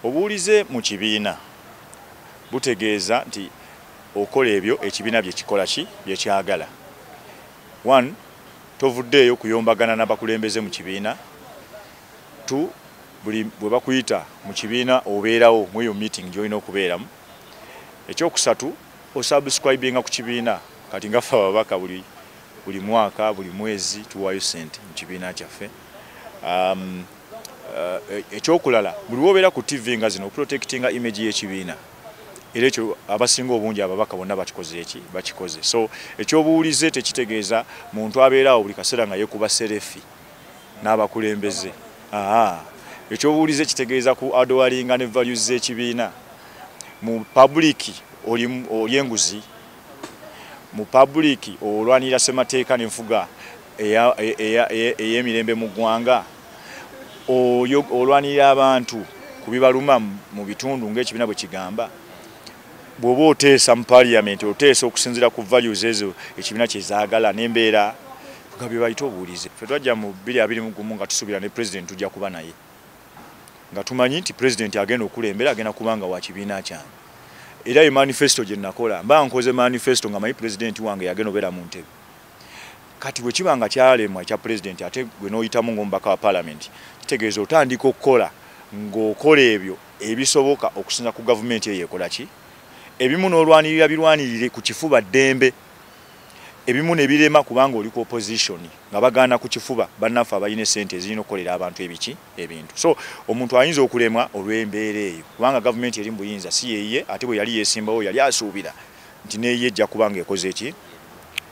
Obuulize mu kibiina butegeeza nti okola ebyo ekibiina bye kikola ki bye kyagala. 1 tovuddeeyo kuyombagana n'abakulembeze mu kibiina. 2 buli bwe bakuyita mu kibiina obeerawo mu eyo meeting gy'olina okubeeramu. Ekyokusatu osubscribinga ku kibiina kati nga ffe ababaka buli mwaka buli mwezi tuwaayo ssente mu kibiina kyaffe. Ekyokulala buli wobeera ku TV nga zino protectinga image y'ekibiina era ekyo abasinga obungi ababaka bonna bakikoze. So ekyobuulize tekitegeeza muntu abeerawo buli kaseera nga yekuba serefi n'abakulembeze. Ekyobuulize kitegeeza ku adowalinga ne values z'ekibiina. Mu public oli enguzi, mu public olwanira ssemateeka n'enfuga ey'emirembe mu ggwanga, olwanira abantu kubibaluma mu bitundu ng'ekibiina bwe kigamba. Bw'oba oteesa mu parliament oteesa okusinziira ku values ezo ekibiina kyezaagala n'embeera nga bye bayita obuulize. Ffe twajja mu 2021 nga tusuubira ne president tujja kuba naye nga tumanyi nti president agenda okulembera agenda kubanga wa kibiina kyange. Era ye manifesto gye nakola mba nkoze manifesto nga manyi president wange yagenda obeera mu ntebe. Kati bwe kiba nga kyalemwa ekya president ate gwe n'oyitamu ng'omubaka wa parliament kitegeeza otandika okukola ng'okola ebyo ebisoboka okusinza ku gavumenti eyo ekola ki. Ebimu n'olwanirira birwanirire ku kifuba ddembe, ebimu ne birema kubanga oli ku opposition nga bagaana ku kifuba bannaffe abalina ssente ezirina okukolera abantu ebintu. So omuntu ayinza okulemwa olw'embeera eyo kubanga gavumenti eri mu buyinza si yeeye ate bwe yali yeesimbawo yali asuubira nti neeye ejja kubanga ekoze eki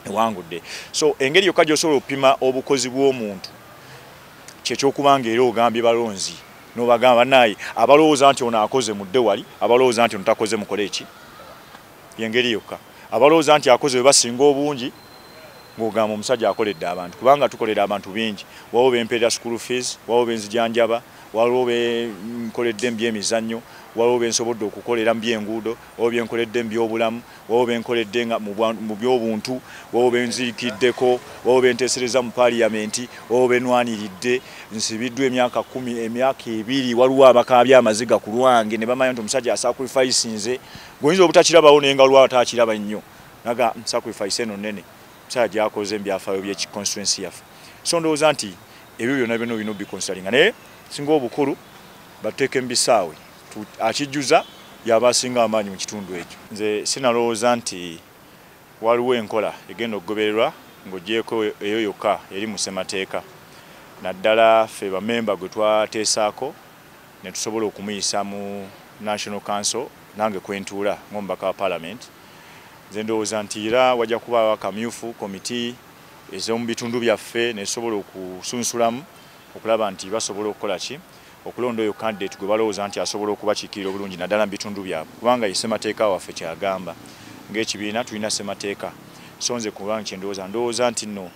ewangudde. So engeri yokka gy'osobola okupima obukozi bw'omuntu kyekyokubanga era ogambye balonzi n'obagamba bannaaye abalowooza nti ono akoze mudde wali, abalowooza nti ono takoze mukole eki. Yengeri yokka abalowooza nti akoze basinga obungi ng'ogamba omusajja akoledde abantu kubanga tukolera abantu bingi. Waliwo bempeera school fees, waliwo benzijanjaba, waliwo benkoledde mu byemizannyo, waliwo bensobodde okukolera mu byenguudo, waliwo benkoledde mu byobulamu, waliwo benkoledde nga mu byobuntu, waliwo benzirikiddeko, waliwo benteesereza mu parliament, waliwo benwaniridde. Nsibiddwa emyaka 10 emyaka 2 waliwo abakaabya amaziga ku lwange ne bamanya nti omusajja asacrifice nze goyinza obutakirabawo naye nga lwa atakiraba nnyo naga sacrifice eno nnene omusajja gy'akoze byafaayo by'ekiconstituency yaffe. So ndowooza nti ebyo byonna bino biconsideringa naye singa obukulu bateeke mu bisaawe akijjuza yaba asinga amaanyi mu kitundu ekyo. Nze sinalowooza nti waliwo enkola egenda okugobererwa ng'ogyeko eyo yokka eri mu ssemateeka. Naddala ffe bamemba gwe twateesaako ne tusobola okumuyisa mu National Council nange kwentuula ng'omubaka wa Parliament. Nze ndowooza nti era wajja kubaawo akamyufu komiti ez'omu bitundu byaffe ne tusobola okusunsulamu okulaba nti basobola okukola ki okulonda oyo candidate gwe balowooza nti asobola okubakiikirira obulungi naddala mu bitundu byabwe kubanga ye ssemateeka waffe kyagamba ng'ekibiina tulina ssemateeka. So nze kubanga ndowooza nti nno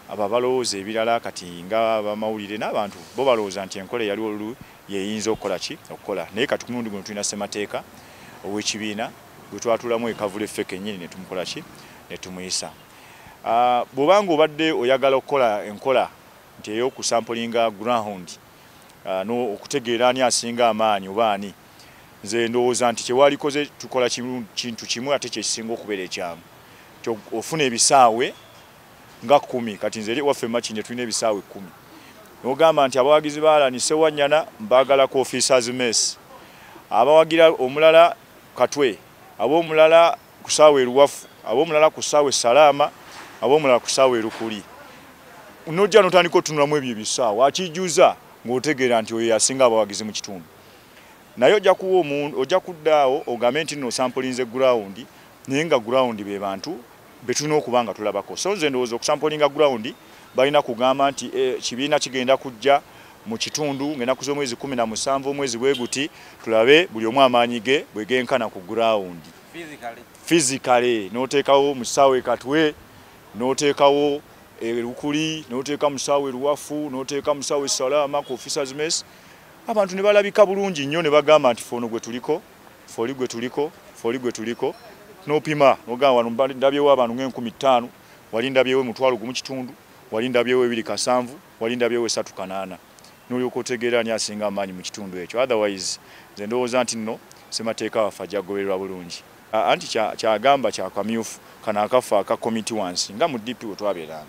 abo abalowooza ebirala kati nga bamawulire n'abantu bo balowooza nti enkola eyali olulu yeyinza okukola ki okukola naye kati ku mulundi guno tulina ssemateeka ow'ekibiina gwe twatulamu ekavula effe kennyini ne tumukola ki ne tumuyisa. Bw'obanga obadde oyagala okukola enkola nti ey'okusampulinga ground okutegeera ani asinga amaanyi oba ani, nze ndowooza nti kyewalikoze tukola kintu kimu ate kyekisinga okubeera ekyamu ofuna ebisaawe nga 10 kati nze eri waffe Makindye tulina ebisaawe 10 n'ogamba nti abawagizi baalani Ssewanyana mbaagalako officers mess, abawagira omulala Katwe, ab'omulala ku ssaawa Eruwafu, ab'omulala ku ssaawa Salaama, ab'omulala ku ssaawa Erukuli. Nojja n'otandika otunulamu ebyo ebisaawa akijjuza ng'otegeera nti oyo yasinga abawagizi mu kitundu. Naye ojja kuddaawo ogambe nti nno osampulinze ground naye nga ground be bantu be tulina okuba nga tulabako. So nze ndowooza okusampulinga ground balina kugamba nti kibiina kigenda kujja mu kitundu ng'ennaku z'omwezi 17 omwezi bwe guti tulabe buli omu amaanyi ge bwe genkana ku ground physically n'oteekawo mu ssaawa Katwe, n'oteekawo Erukuli, n'oteeka mu ssaawa Eruwafu, n'oteeka mu ssaawa Salaama ku officers mess, abantu ne balabika bulungi nnyo ne bagamba nti foono gwe tuliko, fooli gwe tuliko, fooli gwe tuliko, n'opima n'ogamba wano ndabyewo abantu nga 5000, wali ndabyewo 1,000 kitundu, wali ndabyewo 2,700, wali ndabyewo 3,800. n'olyoka otegeera ani asinga amaanyi mu kitundu ekyo. Otherwise nze ndowooza nti nno ssemateeka waffe ajja kugobererwa bulungi. Anti kyagamba kyakamyufu kano akafa aka committee wansi nga mu DP we twabeeranga.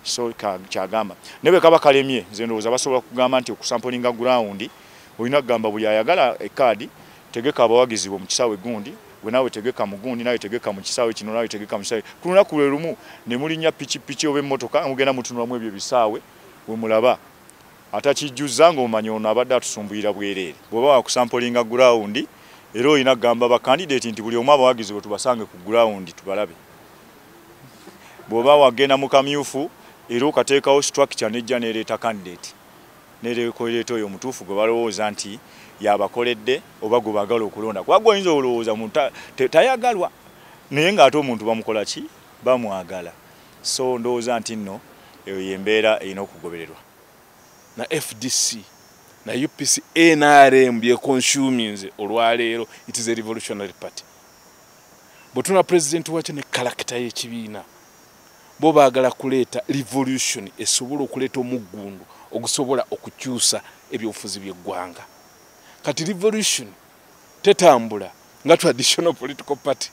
So kyagamba ne bwe kaba kalemye nze ndowooza basobola kugamba nti okusampolinga ground olina kugamba buli ayagala ekaadi tegeka abawagizi bo mu kisaawe gundi gwe nawe tegeka mu gundi nawe tegeka mu kisaawe kino nawe tegeka mu kisaawe ku lunaku lwe lumu ne mulinnya pikipiki oba emmotoka mugenda mutunulamu ebyo bisaawe we mulaba atakijjuzza ng'omanyi ono abadde atusumbuyira bwereere. Bw'oba wakusampolinga ground era olina kugamba bakandidate nti buli omu abawagizi bo tubasange ku ground tubalabe. Bw'oba wagenda mu kamyufu era okateekawo structure nejja nereeta candidate nerekoleeta oyo omutuufu gwe balowooza nti yabakoledde oba gwe baagala okulonda. Kuba gwe oyinza olowooza tayagalwa naye ng'ate omuntu bamukola ki? Bamwagala. So ndowooza nti nno eyo y'embeera erina okugobererwa. Na FDC na UPC NRM bye consuming olwaleero it is a revolutionary party. Botuna president wacho ne character y'ekibiina bo baagala kuleeta revolution esobola okuleeta omuggundu ogusobola okukyusa ebyobufuzi by'eggwanga. Kati revolution tetambula nga traditional political party.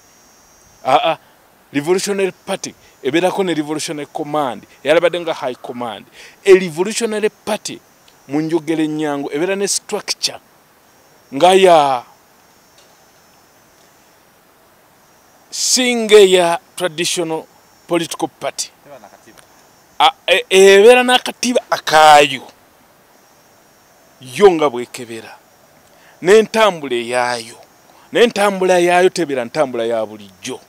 Revolutionary party ebeerako ne revolutionary command eyalabadde nga high command. A revolutionary party mu njogera ennyango ebeera ne structure nga ya singe ya traditional political party. Ebeera n'akatiba akaayo yo nga bwekebera n'entambula eyaayo. N'entambula yaayo tebeera ntambula ya bulijjo.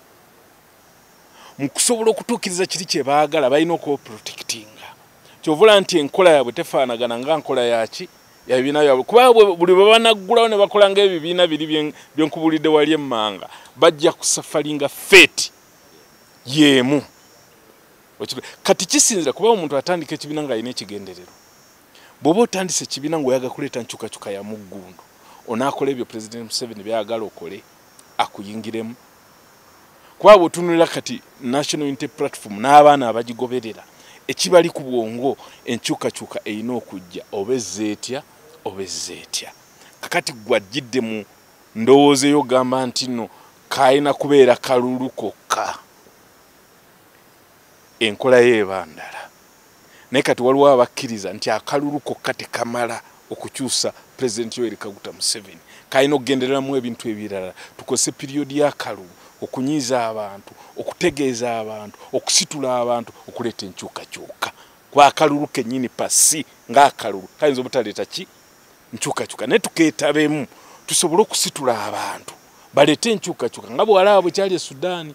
Mu kusobola okutuukiriza kiri kye baagala balina okuprotectinga. Kyovula nti enkola yaabwe tefaanagana nga nkola yaki ya bibiina byabwe. Kuba buli bwe banaggulawo ne bakola ng'ebibiina biri byenkubulidde wali emmanga bajja kusafalinga fate yeemu. Kati kisinzira kuba omuntu atandika ekibiina ng'alina ekigenderero. Bw'oba otandise ekibiina ng'oyaga kuleeta nkyukakyuka ya muggundu onaakola ebyo President Museveni byayagala okole akuyingiremu. Kuba bw'otunulira kati National Unity Platform n'abaana abagigoberera ekibali ku bwongo enkyukakyuka erina okujja oba ezzeetya oba ezzeetya. Kakati gwajjidde mu ndowooza ey'ogamba nti nno kaalina kubeera kalulu kokka. Enkola y'ebandala. Naye kati waliwo abakkiriza nti akalulu kokka tekamala okukyusa President Yoweri Kaguta Museveni. Kaalina okugendereramu ebintu ebirala. Tukose piriyodi y'akalulu okunyiiza abantu, okutegeeza abantu, okusitula abantu, okuleeta enkyukakyuka. Kuba akalulu kennyini pasi ng'akalulu kayinza obutaleeta ki? Nkyukakyuka. Naye tukeetabemu tusobole okusitula abantu baleete enkyukakyuka nga bw'alaba bwe kyali e Sudaani.